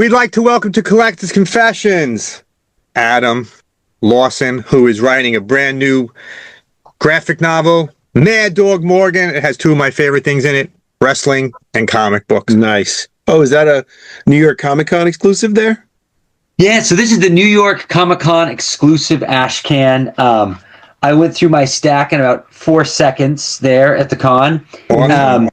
We'd like to welcome to Collector's Confessions, Adam Lawson, who is writing a brand new graphic novel, Mad Dog Morgan. It has two of my favorite things in it, wrestling and comic books. Nice. Oh, is that a New York Comic Con exclusive there? Yeah, so this is the New York Comic Con exclusive ashcan. I went through my stack in about 4 seconds there at the con. Awesome.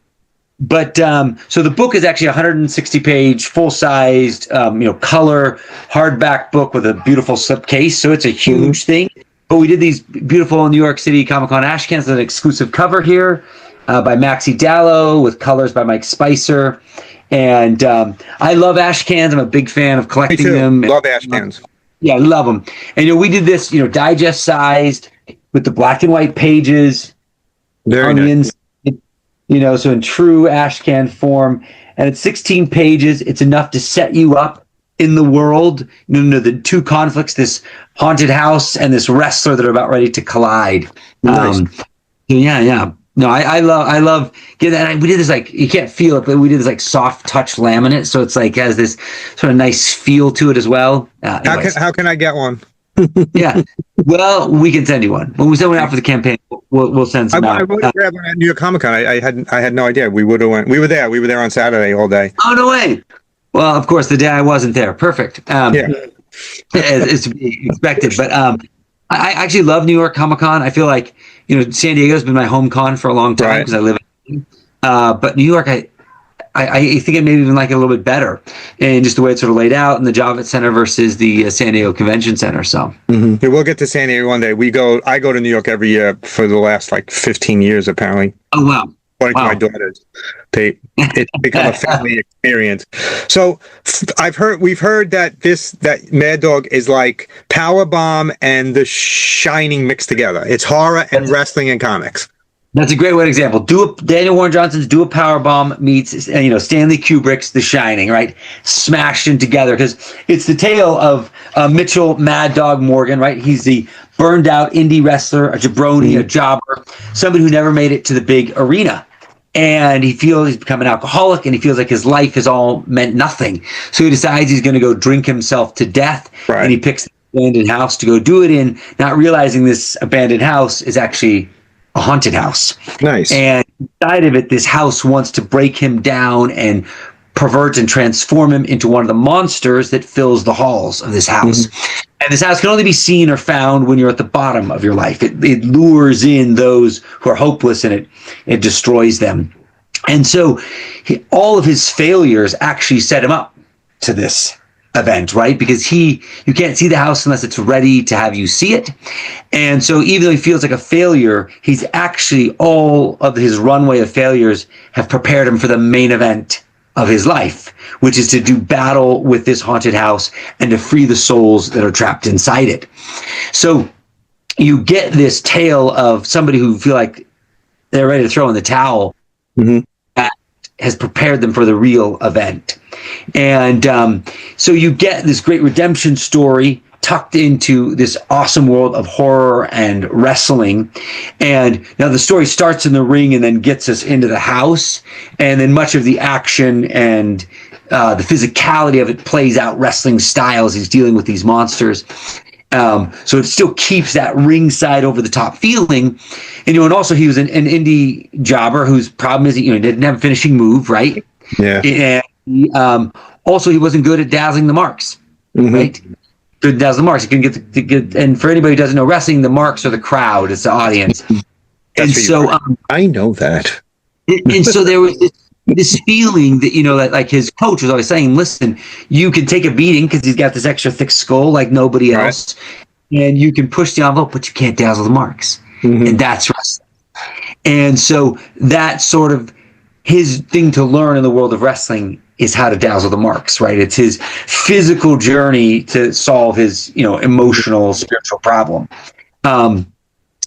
So the book is actually a 160-page, full-sized, color hardback book with a beautiful slipcase. So it's a huge thing. But we did these beautiful New York City Comic Con ashcans. An exclusive cover here by Maxi Dallo with colors by Mike Spicer. And I love ashcans. I'm a big fan of collecting them. Love ashcans. Yeah, I love them. And we did this, digest sized with the black and white pages Very on the nice. inside, so in true ashcan form. And it's 16 pages. It's enough to set you up in the world. The two conflicts, this haunted house and this wrestler that are about ready to collide. Nice. Yeah. No, I love getting that. We did this you can't feel it, but we did this soft touch laminate, so it's has this sort of nice feel to it as well. How can I get one? Yeah, well, we can send you one when we send one out for the campaign. We'll send some out. I would grab one at New York Comic Con. I had no idea. We would have went. We were there. We were there on Saturday all day. Oh, no way! Well, of course, the day I wasn't there. Perfect. It's to be expected. But I actually love New York Comic Con. I feel like San Diego's been my home con for a long time because I live in. But New York, I think I maybe even like it a little bit better, and just the way it's sort of laid out in the Javits Center versus the San Diego Convention Center. So Yeah, we'll get to San Diego one day. I go to New York every year for the last 15 years apparently. Oh wow. According to my daughters, it's become a family experience. So we've heard that Mad Dog is like Powerbomb and The Shining mixed together. It's horror and wrestling and comics. That's a great way example. Daniel Warren Johnson's Do a Powerbomb meets Stanley Kubrick's The Shining, right? Smashed in together, because it's the tale of Mitchell Mad Dog Morgan, right? He's the burned out indie wrestler, a jabroni, a jobber, somebody who never made it to the big arena. And he feels he's become an alcoholic, and he feels like his life has all meant nothing. So he decides he's going to go drink himself to death, and he picks the abandoned house to go do it in, not realizing this abandoned house is actually a haunted house. Nice. And inside of it, this house wants to break him down and pervert and transform him into one of the monsters that fills the halls of this house. And this house can only be seen or found when you're at the bottom of your life. It lures in those who are hopeless, and it destroys them. And so all of his failures actually set him up to this event, right? Because you can't see the house unless it's ready to have you see it. And so even though he feels like a failure, he's actually, all of his runway of failures have prepared him for the main event of his life, which is to do battle with this haunted house and to free the souls that are trapped inside it. So you get this tale of somebody who feel like they're ready to throw in the towel, that has prepared them for the real event. And so you get this great redemption story tucked into this awesome world of horror and wrestling. And now the story starts in the ring and then gets us into the house. And then much of the action and the physicality of it plays out wrestling style as he's dealing with these monsters. So it still keeps that ringside over the top feeling. And also he was an indie jobber whose problem is he didn't have a finishing move, right? Yeah. And also he wasn't good at dazzling the marks, right? Good dazzle the marks. You can get, and for anybody who doesn't know wrestling, the marks are the crowd, it's the audience. And so I know that. and so there was this feeling that that his coach was always saying, listen, you can take a beating because he's got this extra thick skull like nobody else, and you can push the envelope, but you can't dazzle the marks. And that's wrestling. And so that's sort of his thing to learn in the world of wrestling, is how to dazzle the marks, right? It's his physical journey to solve his, emotional, spiritual problem. And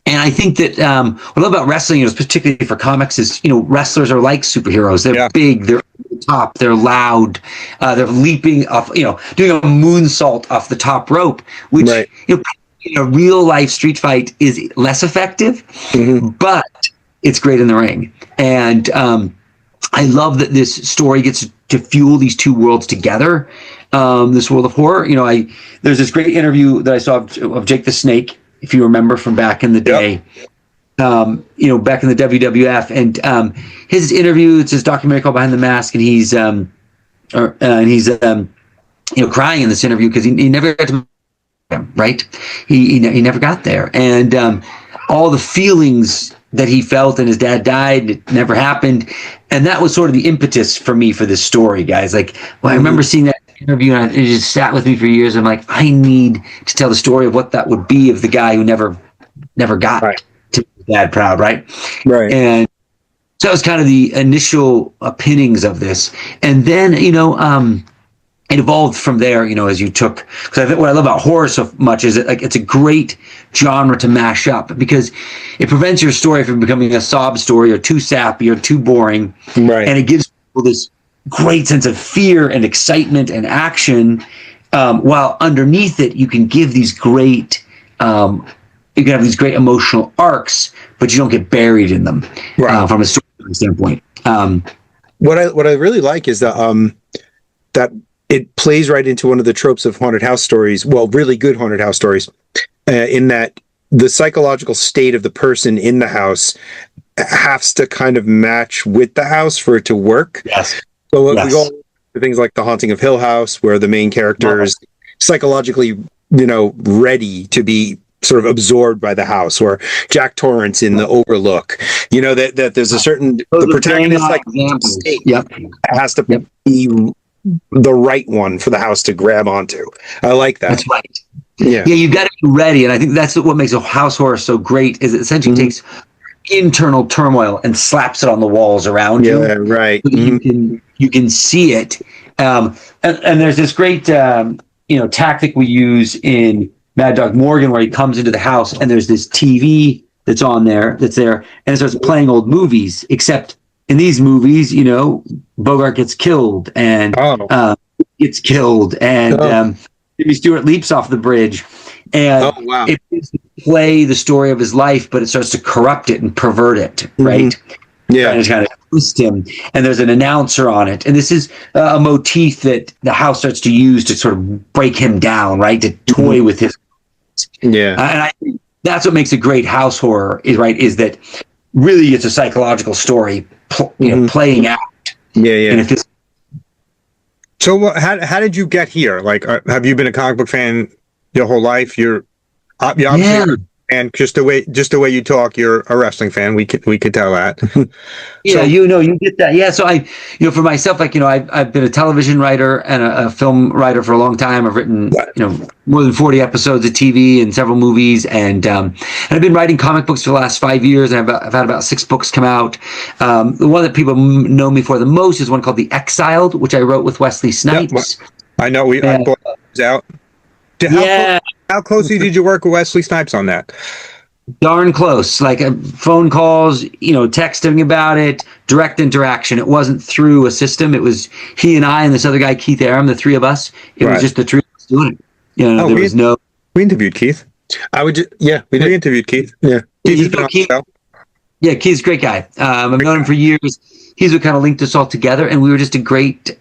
I think that what I love about wrestling, particularly for comics, is wrestlers are like superheroes. They're big, they're over the top, they're loud, they're leaping off, doing a moonsault off the top rope, which in a real life street fight is less effective, but it's great in the ring. And I love that this story gets to fuel these two worlds together. This world of horror, there's this great interview that I saw of Jake the Snake, if you remember from back in the day. Yep. Back in the WWF, and his interview, it's his documentary called Behind the Mask, and he's crying in this interview because he never got to him, right? He never got there, and all the feelings that he felt, and his dad died, it never happened, and that was sort of the impetus for me for this story, guys. Like, I remember seeing that interview, and it just sat with me for years. I'm like, I need to tell the story of what that would be of the guy who never got to be dad proud, right? Right. And so that was kind of the initial pinnings of this, and then it evolved from there, as you took, because I think what I love about horror so much is that it's a great genre to mash up, because it prevents your story from becoming a sob story or too sappy or too boring. Right. And it gives people this great sense of fear and excitement and action, while underneath it, you can give these great, you can have these great emotional arcs, but you don't get buried in them, from a story standpoint. What I really like is that it plays right into one of the tropes of haunted house stories. Well, really good haunted house stories, in that the psychological state of the person in the house has to kind of match with the house for it to work. Yes. So we go to things like The Haunting of Hill House, where the main character is psychologically, ready to be sort of absorbed by the house, or Jack Torrance in The Overlook. That there's a certain the protagonist state has to be the right one for the house to grab onto. I like that. That's right. Yeah, you got to be ready, and I think that's what makes a house horror so great. Is it essentially takes internal turmoil and slaps it on the walls around you. Yeah, right. So you can see it, and there's this great tactic we use in Mad Dog Morgan, where he comes into the house and there's this TV that's there, and it starts playing old movies, except in these movies, Bogart gets killed and gets killed, and Jimmy Stewart leaps off the bridge, and it doesn't play the story of his life, but it starts to corrupt it and pervert it, right? Yeah, and it's kind of twist him, and there's an announcer on it, and this is a motif that the house starts to use to sort of break him down, right? To toy with his and I think that's what makes a great house horror, is that really it's a psychological story playing out. So how did you get here? Like, have you been a comic book fan your whole life? You're obviously, and just the way you talk, you're a wrestling fan. We could tell that. You get that. Yeah. So I, for myself, I've been a television writer and a film writer for a long time. I've written, more than 40 episodes of TV and several movies, and I've been writing comic books for the last 5 years. And I've had about 6 books come out. The one that people know me for the most is one called The Exiled, which I wrote with Wesley Snipes. I know I bought it out. How closely did you work with Wesley Snipes on that? Darn close, like phone calls, texting about it, direct interaction. It wasn't through a system. It was he and I and this other guy, Keith Aram, the three of us. It was just the three of us doing it. We interviewed Keith. We interviewed Keith. Yeah. Keith's a great guy. I've known him for years. He's what kind of linked us all together, and we were just a great,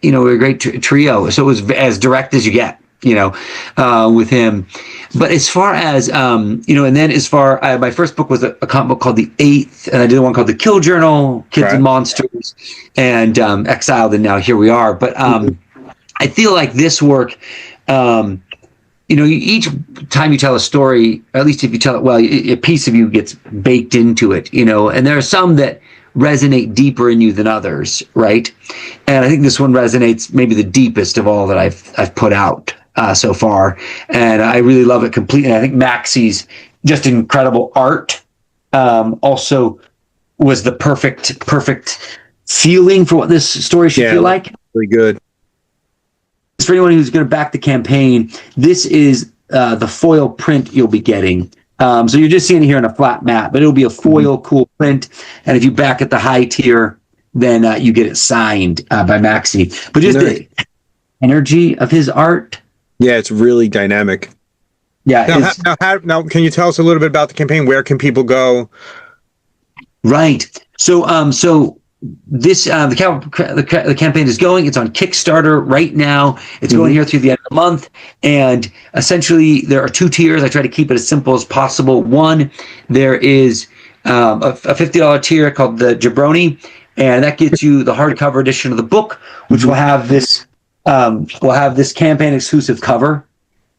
trio. So it was as direct as you get. With him. But as far as, and then my first book was a comic book called The Eighth, and I did one called The Kill Journal, Kids and Monsters, and Exiled, and now here we are. But I feel like this work, each time you tell a story, or at least if you tell it well, a piece of you gets baked into it, and there are some that resonate deeper in you than others, right? And I think this one resonates maybe the deepest of all that I've put out so far, and I really love it completely. And I think Maxie's just incredible art also was the perfect feeling for what this story should feel like. Really good. For anyone who's going to back the campaign, this is the foil print you'll be getting. So you're just seeing it here on a flat mat, but it'll be a foil cool print. And if you back at the high tier, then you get it signed by Maxie. But just the energy of his art. Yeah, it's really dynamic. Yeah. Now, can you tell us a little bit about the campaign? Where can people go? Right. So this the campaign is going. It's on Kickstarter right now. It's going here through the end of the month, and essentially there are 2 tiers. I try to keep it as simple as possible. One, there is a $50 tier called the Jabroni, and that gets you the hardcover edition of the book, which will have this campaign exclusive cover.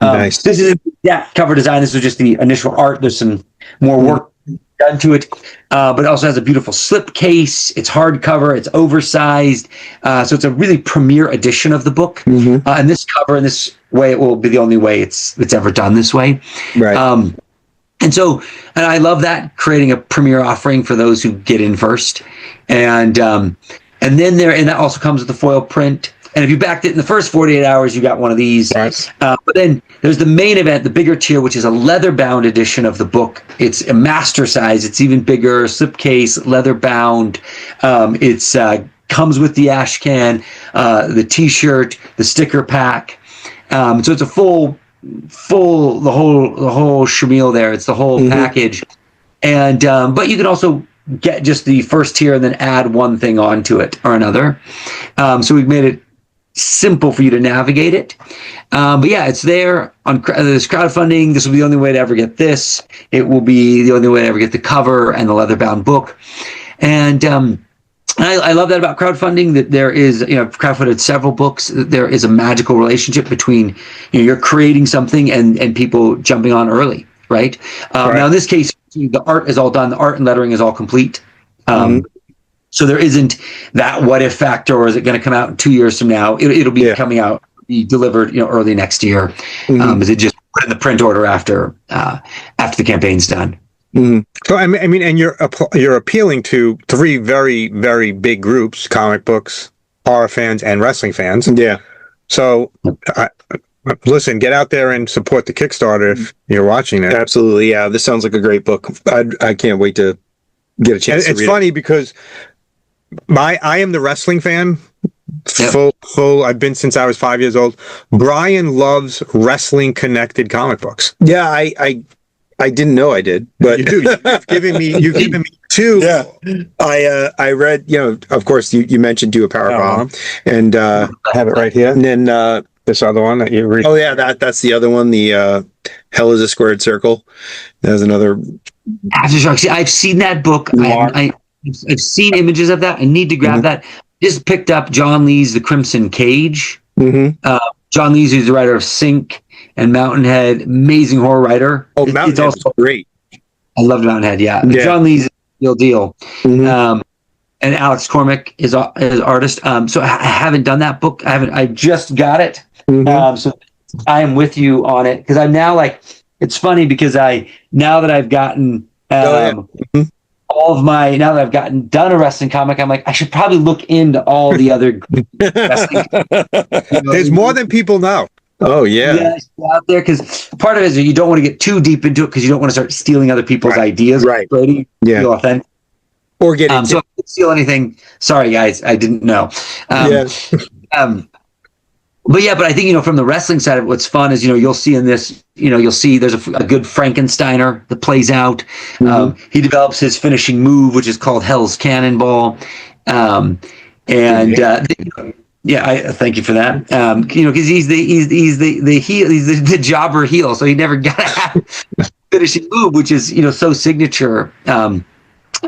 Nice. This isn't that cover design. This is just the initial art. There's some more work done to it, but it also has a beautiful slip case. It's hardcover. It's oversized, so it's a really premier edition of the book. And this cover, in this way, it will be the only way it's ever done this way. Right. And I love that, creating a premier offering for those who get in first, and then that also comes with the foil print. And if you backed it in the first 48 hours, you got one of these. Right. But then there's the main event, the bigger tier, which is a leather-bound edition of the book. It's a master size. It's even bigger, slipcase, leather-bound. It's comes with the ashcan, the T-shirt, the sticker pack. So it's a full the whole shamil there. It's the whole package. And but you can also get just the first tier and then add one thing onto it or another. So we've made it simple for you to navigate it. But yeah, it's there on this crowdfunding. This will be the only way to ever get this. It will be the only way to ever get the cover and the leather-bound book. And I love that about crowdfunding, that there is, I've crowdfunded several books. There is a magical relationship between, you're creating something and people jumping on early, right? Now in this case, the art is all done. The art and lettering is all complete. So there isn't that what if factor, or is it going to come out in 2 years from now? It'll be coming out, be delivered, early next year. Is it just put in the print order after the campaign's done? So I mean, and you're appealing to 3 very, very big groups: comic books, horror fans, and wrestling fans. Yeah. So listen, get out there and support the Kickstarter if you're watching it. Absolutely. Yeah. This sounds like a great book. I can't wait to get a chance. It's funny because I am the wrestling fan. Full. I've been since I was 5 years old. Brian loves wrestling connected comic books. Yeah, I didn't know I did, but you do. You've given me 2. Yeah, I read. Of course, you mentioned Do a Powerbomb, and I have it right here. And then this other one that you read. Oh yeah, that's the other one. The Hell is a Squared Circle. There's another. I've seen that book. I've seen images of that. I need to grab that. Just picked up John Lee's The Crimson Cage. John Lee's, who's the writer of Sink and Mountainhead, amazing horror writer. Oh, Mountainhead is also great. I loved Mountainhead. Yeah. John Lee's real deal. And Alex Cormack is artist. So I haven't done that book. I just got it. So I am with you on it, because I'm now it's funny because now that I've gotten now that I've done a wrestling comic, I'm like, I should probably look into all the other wrestling. There's more than people know. Oh yeah, out there, because part of it is you don't want to get too deep into it, because you don't want to start stealing other people's ideas. Right. Feel authentic. Or get so if I didn't steal anything, sorry guys, I didn't know. But I think, from the wrestling side of it, what's fun is, you'll see in this, you'll see there's a good Frankensteiner that plays out. He develops his finishing move, which is called Hell's Cannonball. I thank you for that. Because he's the heel, he's the jobber heel, so he never got to have finishing move, which is, so signature.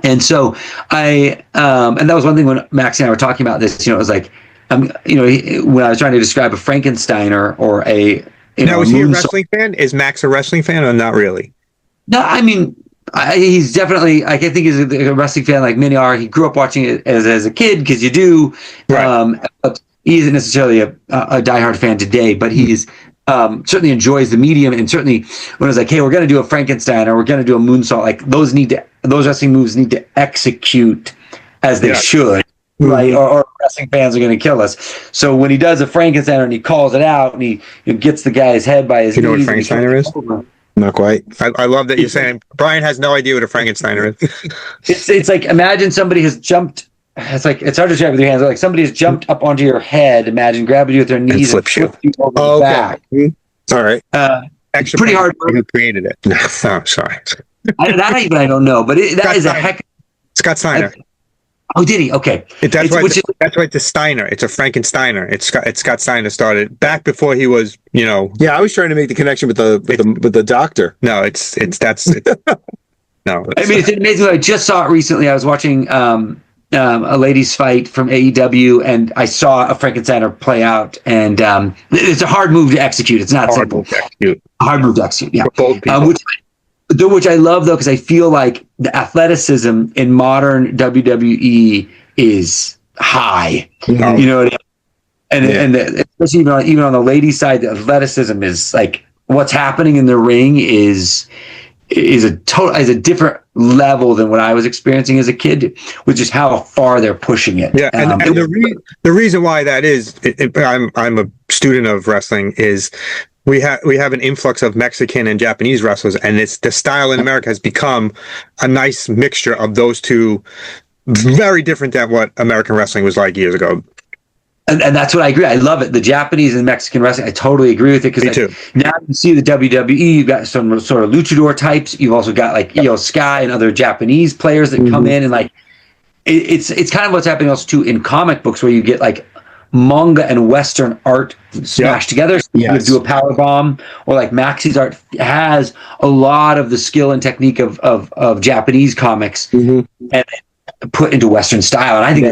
And so and that was one thing when Max and I were talking about this, it was like, when I was trying to describe a Frankensteiner or a now, is he a wrestling fan? Is Max a wrestling fan or not really? No, I mean, he's definitely. I think he's a wrestling fan like many are. He grew up watching it as a kid, because you do. Right. But he isn't necessarily a diehard fan today. But he's certainly enjoys the medium, and certainly when it's like, hey, we're going to do a Frankenstein or we're going to do a moonsault, like those wrestling moves need to execute as they should. Right, or wrestling fans are going to kill us. So when he does a Frankenstein and he calls it out and he gets the guy's head by his knees. You know what Frankensteiner is? Not quite. I love that you're saying Brian has no idea what a Frankensteiner is. It's like, imagine somebody has jumped. It's hard to describe with your hands. Like somebody has jumped up onto your head. Imagine grabbing you with their knees and flipped you over the back. All right. Actually, pretty hard. Who created it? Oh, sorry. I don't know, but that is a heck. Scott Steiner. Oh, did he? Okay. That's It's- why. which is- That's why it's a Steiner. It's a Frankensteiner. It's Scott Steiner started back before he was. Yeah, I was trying to make the connection with the doctor. No, it's no. I mean, it's amazing. I just saw it recently. I was watching a ladies' fight from AEW, and I saw a Frankensteiner play out. And it's a hard move to execute. It's not hard simple. move to execute. Hard move to execute. Yeah. For both people. Which I love though, because I feel like the athleticism in modern WWE is high. Mhm. You know what I mean? And especially even on the ladies' side, the athleticism is like what's happening in the ring is a different level than what I was experiencing as a kid, which is how far they're pushing it. Yeah, and the reason why that is, I'm a student of wrestling, is we have an influx of Mexican and Japanese wrestlers, and it's the style in America has become a nice mixture of those two, very different than what American wrestling was like years ago. And that's what I agree. I love it. The Japanese and Mexican wrestling, I totally agree with it. Because now you see the WWE, you've got some sort of luchador types. You've also got like Io Sky and other Japanese players that come in, and like it's kind of what's happening also too in comic books, where you get like manga and Western art smashed together. So you do a Powerbomb, or like Maxi's art has a lot of the skill and technique of Japanese comics and put into Western style. And I think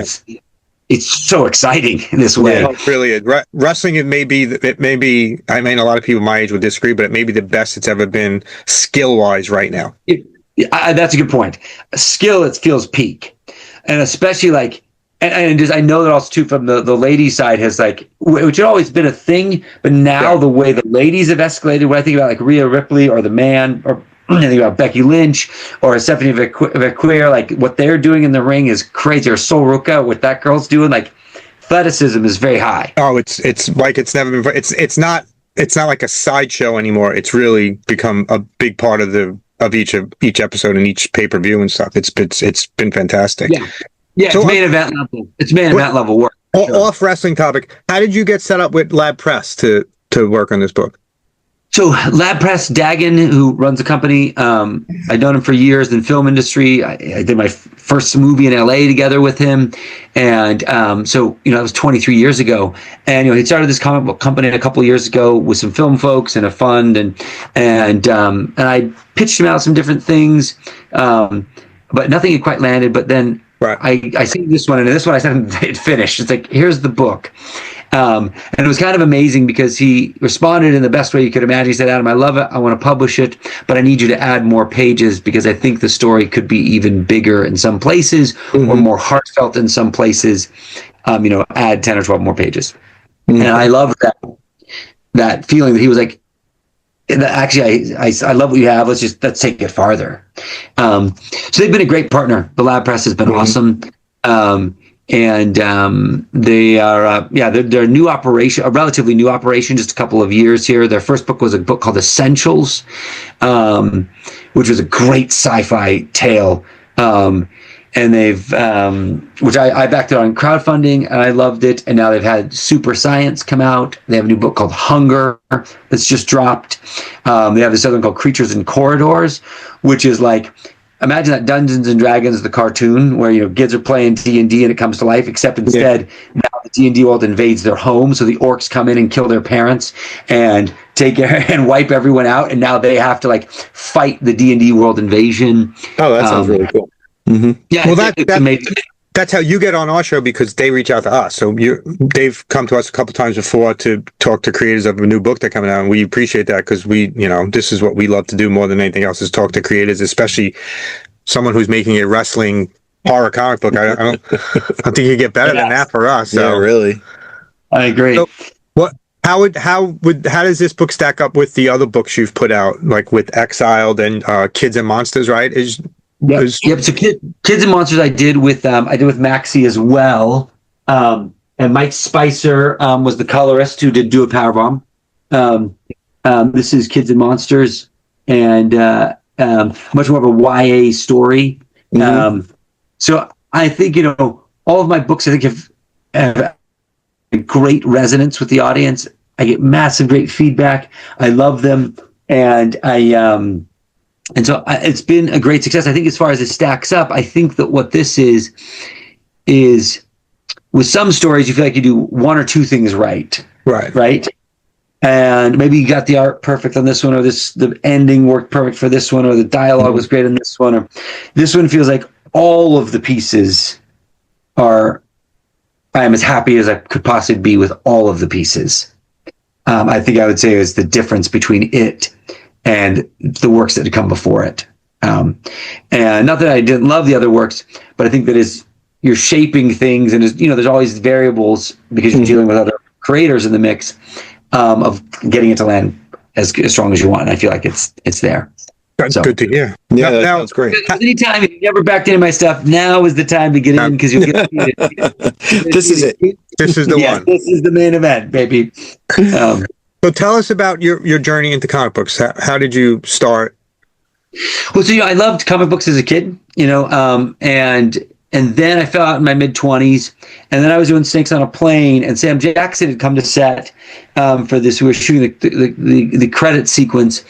it's so exciting in this way. Yeah, it really is. Wrestling, it may be, I mean, a lot of people my age would disagree, but it may be the best it's ever been skill-wise right now. That's a good point. Skill, it feels peak. And especially like, and just, I know that also too from the ladies' side has like, which had always been a thing, but now the way the ladies have escalated, when I think about like Rhea Ripley or The Man, or I think about Becky Lynch or Stephanie Vacquer, like what they're doing in the ring is crazy. Or Sol Ruca, what that girl's doing, like athleticism is very high. Oh, it's like it's never been. It's not like a sideshow anymore. It's really become a big part of each episode and each pay-per-view and stuff. It's been fantastic. Yeah. So, it's main event level. It's main event level work. Off wrestling topic. How did you get set up with Lab Press to work on this book? So Lab Press, Dagan, who runs the company, I'd known him for years in the film industry. I did my first movie in LA together with him. And so, that was 23 years ago. And, he started this comic book company a couple of years ago with some film folks and a fund. And I pitched him out some different things, but nothing had quite landed. But then I seen this one, and this one I said it finished. It's like, here's the book. And it was kind of amazing because he responded in the best way you could imagine. He said, Adam, I love it. I want to publish it, but I need you to add more pages because I think the story could be even bigger in some places or more heartfelt in some places. Add 10 or 12 more pages. And I love that feeling that he was like, actually, I love what you have. Let's take it farther. So they've been a great partner. The Lab Press has been awesome. And they are, they're a new operation, a relatively new operation, just a couple of years here. Their first book was a book called Essentials, which was a great sci-fi tale. And they've, which I backed it on crowdfunding, and I loved it. And now they've had Super Science come out. They have a new book called Hunger that's just dropped. They have this other one called Creatures in Corridors, which is like, imagine that Dungeons and Dragons, the cartoon, where kids are playing D&D and it comes to life, except instead now the D&D world invades their home, so the orcs come in and kill their parents and and wipe everyone out, and now they have to like fight the D&D world invasion. Oh, that sounds really cool. Mm-hmm. Yeah, well, it's amazing. That's how you get on our show, because they reach out to us. So they've come to us a couple times before to talk to creators of a new book that's coming out, and we appreciate that because this is what we love to do more than anything else, is talk to creators, especially someone who's making a wrestling horror comic book. I don't think you get better than that for us. So. Yeah, really. I agree. So, how does this book stack up with the other books you've put out, like with Exiled and Kids and Monsters? Right? Yep. So Kids and Monsters I did with Maxi as well, and Mike Spicer was the colorist who did Do a Powerbomb. This is Kids and Monsters, and much more of a YA story. So I think all of my books I think have a great resonance with the audience. I get massive great feedback. I love them, and And so it's been a great success. I think as far as it stacks up, I think that what this is is with some stories, you feel like you do one or two things right. Right. And maybe you got the art perfect on this one, or the ending worked perfect for this one, or the dialogue was great on this one, or this one feels like all of the pieces I am as happy as I could possibly be with all of the pieces. I think I would say is the difference between it and the works that had come before it. And not that I didn't love the other works, but I think that you're shaping things, and there's always variables because you're dealing with other creators in the mix, of getting it to land as strong as you want. And I feel like it's there. That's good to hear. Yeah, that sounds great. Anytime, if you never backed into my stuff, now is the time to get in, because you'll get it. This is it. This is the one. This is the main event, baby. So tell us about your journey into comic books. How did you start? Well, so I loved comic books as a kid, and then I fell out in my mid-20s, and then I was doing Snakes on a Plane, and Sam Jackson had come to set for this. We were shooting the credit sequence,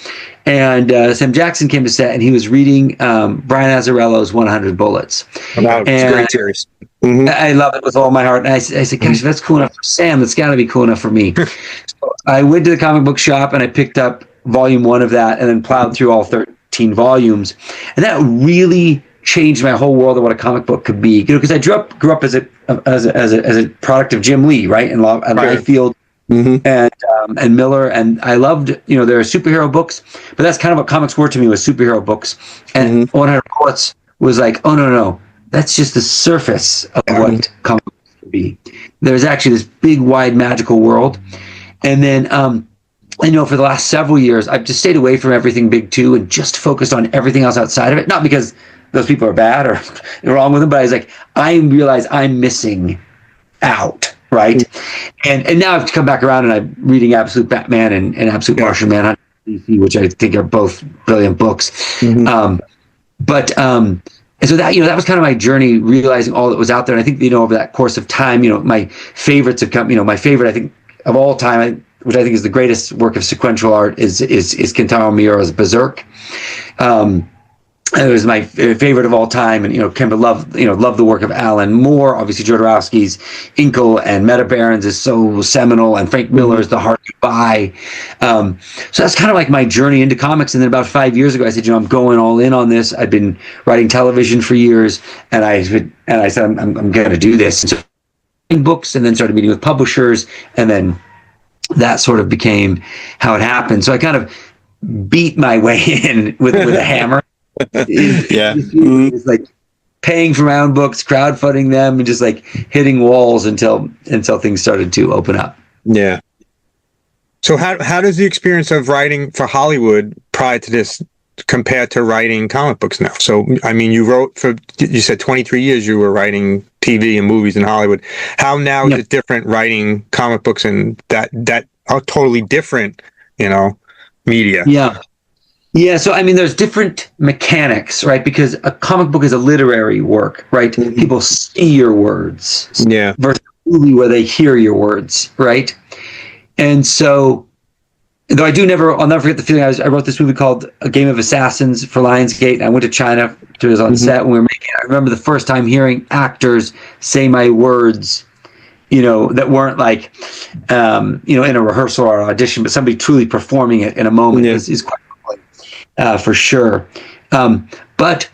and Sam Jackson came to set, and he was reading Brian Azzarello's 100 Bullets. Wow, it's a great series. Mm-hmm. I love it with all my heart. And I said, gosh, if that's cool enough for Sam, that's got to be cool enough for me. So I went to the comic book shop, and I picked up volume 1 of that, and then plowed through all 13 volumes. And that really changed my whole world of what a comic book could be, because I grew up as a product of Jim Lee, right, and Liefeld, and Miller, and I loved, there are superhero books, but that's kind of what comics were to me, was superhero books, and 100 Bullets was like, oh no, that's just the surface of what comic books could be. There's actually this big, wide, magical world, and then for the last several years, I've just stayed away from everything big too, and just focused on everything else outside of it, not because those people are bad or wrong with them, but I was like, I realize I'm missing out, right? And now I've come back around, and I'm reading Absolute Batman and Absolute Martian Manhunter, which I think are both brilliant books. And so that was kind of my journey, realizing all that was out there. And I think, over that course of time, my favorites have come, my favorite, I think, of all time, which I think is the greatest work of sequential art, is Kentaro Miura's Berserk. It was my favorite of all time, and came to love the work of Alan Moore. Obviously, Jodorowsky's Inkle and Meta Barons is so seminal, and Frank Miller's The Hard Goodbye. So that's kind of like my journey into comics. And then about 5 years ago, I said, I'm going all in on this. I'd been writing television for years, and I said, I'm going to do this. And so, books, and then started meeting with publishers, and then that sort of became how it happened. So I kind of beat my way in with a hammer. It's like paying for my own books, crowdfunding them, and just like hitting walls until things started to open up. Yeah. So how does the experience of writing for Hollywood prior to this compare to writing comic books now? So, I mean, you said 23 years you were writing TV and movies in Hollywood. How now is it different writing comic books, and that are totally different, media? Yeah, so I mean, there's different mechanics, right? Because a comic book is a literary work, right? People see your words. Yeah. Versus a movie where they hear your words, right? And so, though I'll never forget the feeling. I wrote this movie called A Game of Assassins for Lionsgate, and I went to China to was on set when we were making it. I remember the first time hearing actors say my words, that weren't like, in a rehearsal or audition, but somebody truly performing it in a moment is quite for sure. But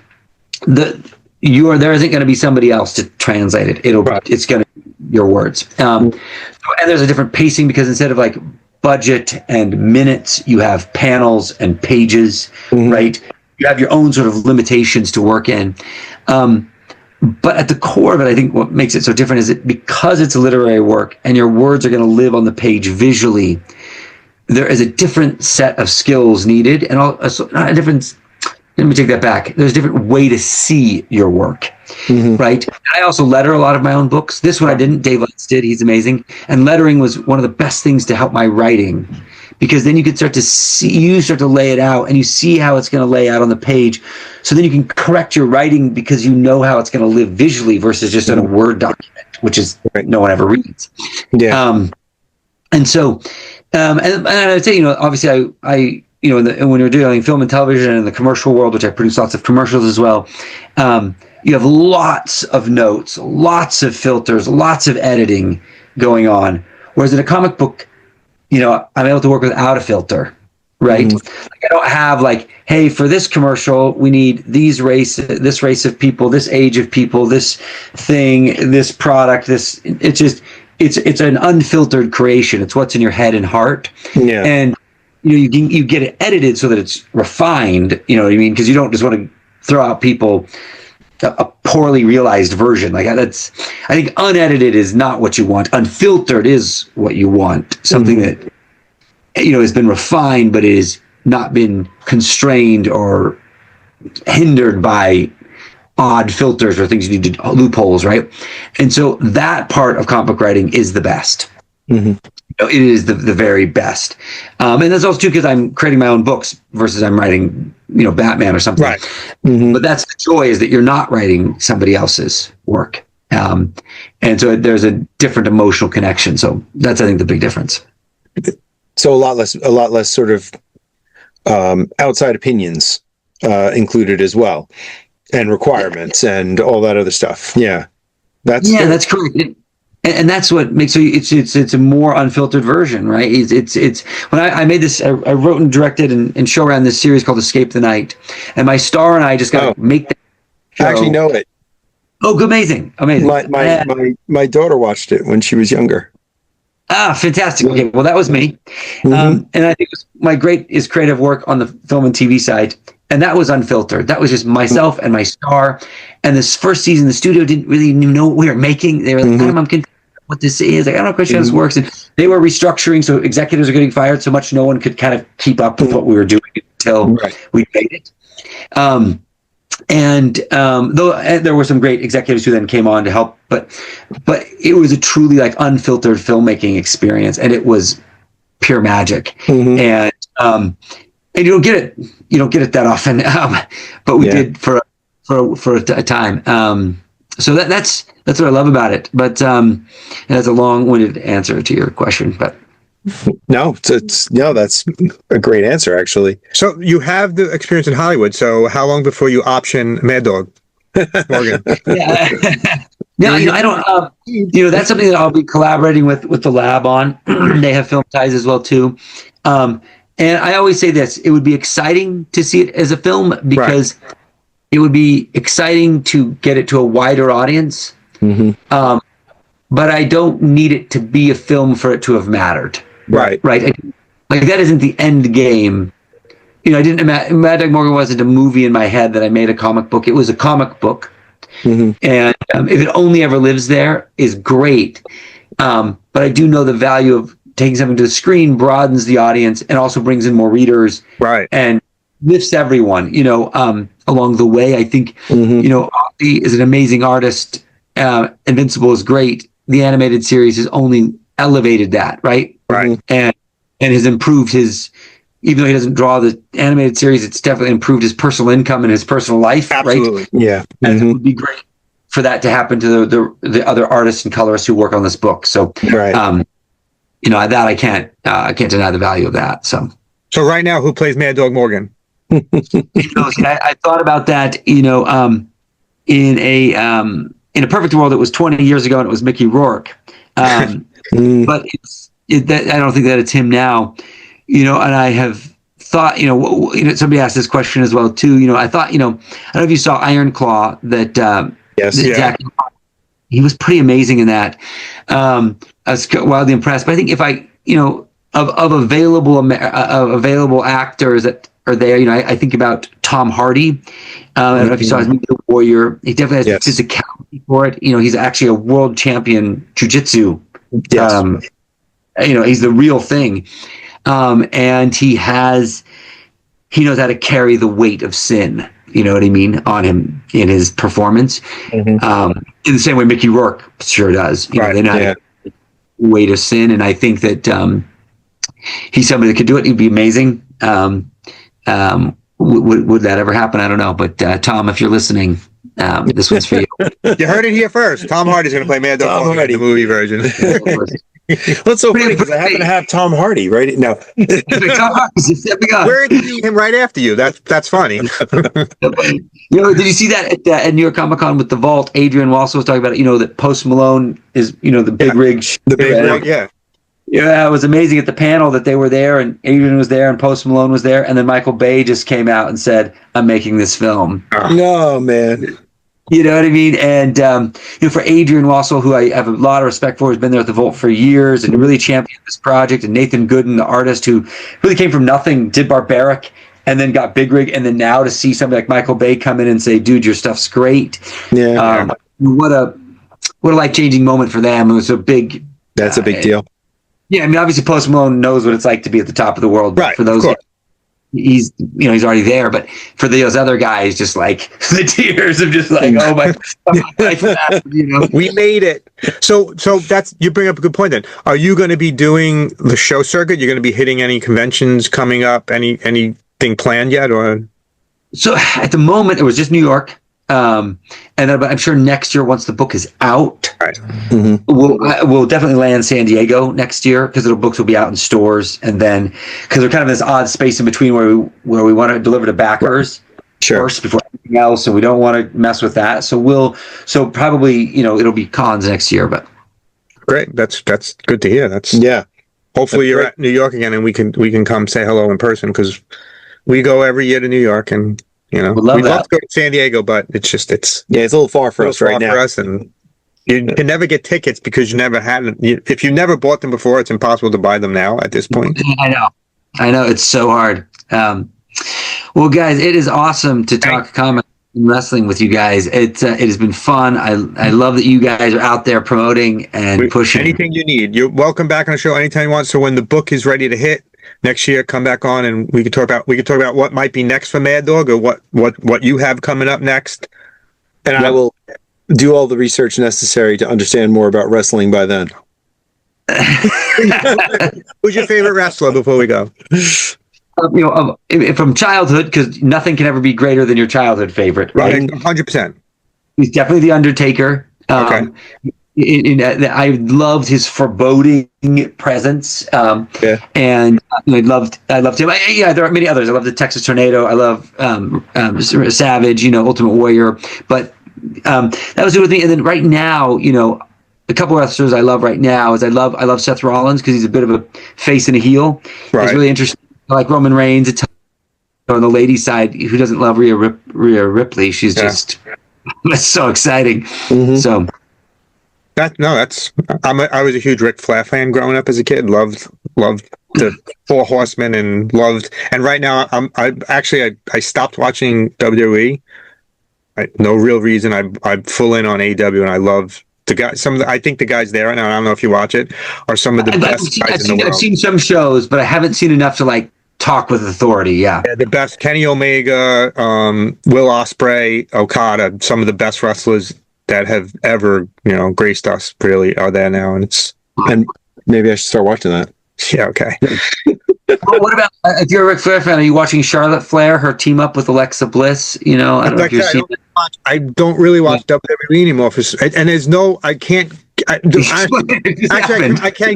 there isn't going to be somebody else to translate it. It's going to be your words. And there's a different pacing, because instead of like budget and minutes, you have panels and pages, right? You have your own sort of limitations to work in. But at the core of it, I think what makes it so different is because it's a literary work and your words are going to live on the page visually, there is a different set of skills needed, and not a different. Let me take that back. There's a different way to see your work, right? I also letter a lot of my own books. This one I didn't. Dave Lights did. He's amazing. And lettering was one of the best things to help my writing, because then you could start to lay it out, and you see how it's going to lay out on the page. So then you can correct your writing because you know how it's going to live visually versus just in a Word document, which is no one ever reads. Yeah. And so. And I'd say, obviously I when you're doing film and television and the commercial world, which I produce lots of commercials as well, you have lots of notes, lots of filters, lots of editing going on. Whereas in a comic book, I'm able to work without a filter, right? Like, I don't have like, hey, for this commercial, we need this race of people, this age of people, this thing, this product, it's an unfiltered creation. It's what's in your head and heart. Yeah. And you get it edited so that it's refined, you know what I mean? Because you don't just want to throw out people a poorly realized version. Like, I think unedited is not what you want. Unfiltered is what you want. Something that has been refined, but it has not been constrained or hindered by odd filters or things you need to loopholes, right? And so that part of comic book writing is the best. It is the very best. And that's also true because I'm creating my own books versus I'm writing, Batman or something. Right. But that's the joy, is that you're not writing somebody else's work. And so there's a different emotional connection. So that's, I think, the big difference. So a lot less sort of outside opinions included as well, and requirements and all that other stuff. Yeah. That's correct. And that's what makes it's a more unfiltered version, right? It's when I made this, I wrote and directed and show ran this series called Escape the Night, and my star and I just got to make that show. I actually know it. Oh, amazing! My daughter watched it when she was younger. Ah, fantastic. Okay, well, that was me. And I think my greatest creative work on the film and TV side, and that was unfiltered. That was just myself and my star. And this first season, the studio didn't really know what we were making. They were like, I'm confused what this is. Like, I don't know quite how this works. And they were restructuring, so executives are getting fired so much no one could kind of keep up with what we were doing until we made it. Though there were some great executives who then came on to help, but it was a truly like unfiltered filmmaking experience, and it was pure magic. And you don't get it that often, but we did for a time. So that's what I love about it. But that's a long-winded answer to your question, but. No, that's a great answer, actually. So you have the experience in Hollywood. So how long before you option Mad Dog, Morgan? No, I don't. That's something that I'll be collaborating with the lab on. They have film ties as well too. And I always say this: it would be exciting to see it as a film because it would be exciting to get it to a wider audience. But I don't need it to be a film for it to have mattered. Right. Like that isn't the end game. I didn't imagine Mad Dog Morgan wasn't a movie in my head that I made a comic book. It was a comic book. And if it only ever lives there, is great. But I do know the value of taking something to the screen broadens the audience and also brings in more readers. Right. And lifts everyone, along the way. I think, Ollie is an amazing artist. Invincible is great. The animated series has only elevated that, right? Right. And has improved his, even though he doesn't draw the animated series, it's definitely improved his personal income and his personal life. Absolutely. Right? Yeah. And it would be great for that to happen to the other artists and colorists who work on this book. So, that I can't deny the value of that. So right now, who plays Mad Dog Morgan? I thought about that, in a perfect world, it was 20 years ago and it was Mickey Rourke. But I don't think that it's him now, and I have thought, somebody asked this question as well too. I thought, I don't know if you saw Iron Claw that, Zach, he was pretty amazing in that. I was wildly impressed, but I think if of available actors that are there, I think about Tom Hardy. I don't know if you saw his movie The Warrior. He definitely has the physicality for it. He's actually a world champion jiu-jitsu. Yes. He's the real thing. And he knows how to carry the weight of sin, you know what I mean, on him in his performance. In the same way Mickey Rourke sure does. They know how to carry the weight of sin. And I think that he's somebody that could do it. He'd be amazing. Would that ever happen? I don't know. But Tom, if you're listening, this one's for you. You heard it here first. Tom Hardy's going to play Mad Dog Morgan in the movie version. That's so funny because I happen to have Tom Hardy right now. We're interviewing him right after you. That's funny. Did you see that at New York Comic Con with the Vault? Adrian Walso was talking about it. That Post Malone is the big rig. The big rig, yeah. Yeah, it was amazing at the panel that they were there, and Adrian was there, and Post Malone was there, and then Michael Bay just came out and said, "I'm making this film." No, man. You know what I mean? And for Adrian Wassel, who I have a lot of respect for, has been there at the Vault for years and really championed this project, and Nathan Gooden, the artist who really came from nothing, did Barbaric, and then got Big Rig, and then now to see somebody like Michael Bay come in and say, "Dude, your stuff's great." Yeah. What a life-changing moment for them. It was a big. That's a big deal. Yeah, I mean, obviously, Post Malone knows what it's like to be at the top of the world. Right. For those, he's already there. But for those other guys, just like the tears of just like, oh my life, we made it. So that's, you bring up a good point. Then, are you going to be doing the show circuit? You're going to be hitting any conventions coming up? Anything planned yet? Or so at the moment, it was just New York. And then, but I'm sure next year, once the book is out, right. We'll definitely land San Diego next year because the books will be out in stores, and then because we're kind of in this odd space in between where we want to deliver to backers first before anything else, and we don't want to mess with that. So probably it'll be cons next year, but great. That's good to hear. Hopefully you're at New York again, and we can come say hello in person because we go every year to New York and. We'd love to go to San Diego, but it's a little far for us right now. And you can never get tickets because you never had them. If you never bought them before, it's impossible to buy them now at this point. I know it's so hard. Well, guys, it is awesome to talk comics and wrestling with you guys. It has been fun. I love that you guys are out there promoting and pushing. Anything you need, you're welcome back on the show anytime you want. So when the book is ready to hit. Next year, come back on and we could talk about what might be next for Mad Dog or what you have coming up next. And I will do all the research necessary to understand more about wrestling by then. Who's your favorite wrestler before we go? From childhood, because nothing can ever be greater than your childhood favorite, right? 100%. He's definitely the Undertaker. Okay. I loved his foreboding presence, and I loved him. There are many others. I love the Texas Tornado. I love Savage. Ultimate Warrior. But that was it with me. And then right now, a couple of wrestlers I love right now is I love Seth Rollins because he's a bit of a face and a heel. Right. He's really interesting. I like Roman Reigns. On the ladies' side, who doesn't love Rhea Ripley? She's just that's so exciting. Mm-hmm. So. I was a huge Ric Flair fan growing up as a kid. Loved the Four Horsemen and right now I stopped watching WWE. No real reason. I'm full in on AEW and I love the guys. I think the guys there, and I don't know if you watch it, are some of the best guys in the world. I've seen some shows, but I haven't seen enough to talk with authority. Yeah, the best. Kenny Omega, Will Ospreay, Okada, some of the best wrestlers that have ever, graced us really are there now. And maybe I should start watching that. Yeah. Okay. Well, what about, if you're a Ric Flair fan, are you watching Charlotte Flair, her team up with Alexa Bliss? I don't know if you've seen it. I don't really watch WWE anymore and there's no, I can't give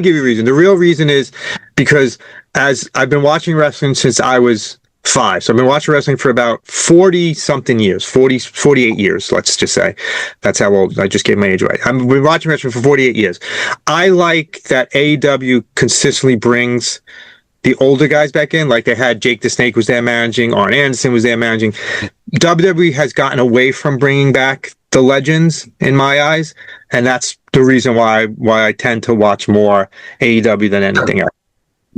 you a reason. The real reason is because as I've been watching wrestling since I was 5. So I've been watching wrestling for about 40-something years, 48 years, let's just say. That's how old. I just gave my age away. I've been watching wrestling for 48 years. I like that AEW consistently brings the older guys back in. Like they had Jake the Snake was there managing, Arn Anderson was there managing. WWE has gotten away from bringing back the legends in my eyes, and that's the reason why I tend to watch more AEW than anything else.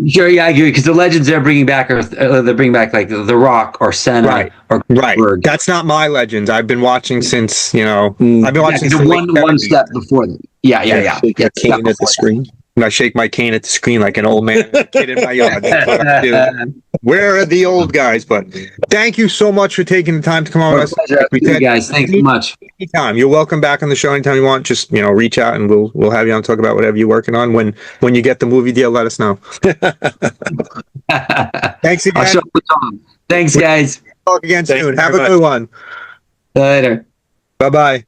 Sure, yeah, I agree. Because the legends they're bringing back like The Rock or Senna or right. That's not my legends. I've been watching since I've been watching since one step before them. Yeah. Shake your cane at the screen. And I shake my cane at the screen like an old man, kid in my yard. That's what I do. Where are the old guys? But thank you so much for taking the time to come on with us. You guys, thanks so much. Anytime. You're welcome back on the show anytime you want. Just reach out and we'll have you on, talk about whatever you're working on. When you get the movie deal, let us know. Thanks again. Thanks, guys. Talk again soon. Have a good one. Later. Bye-bye.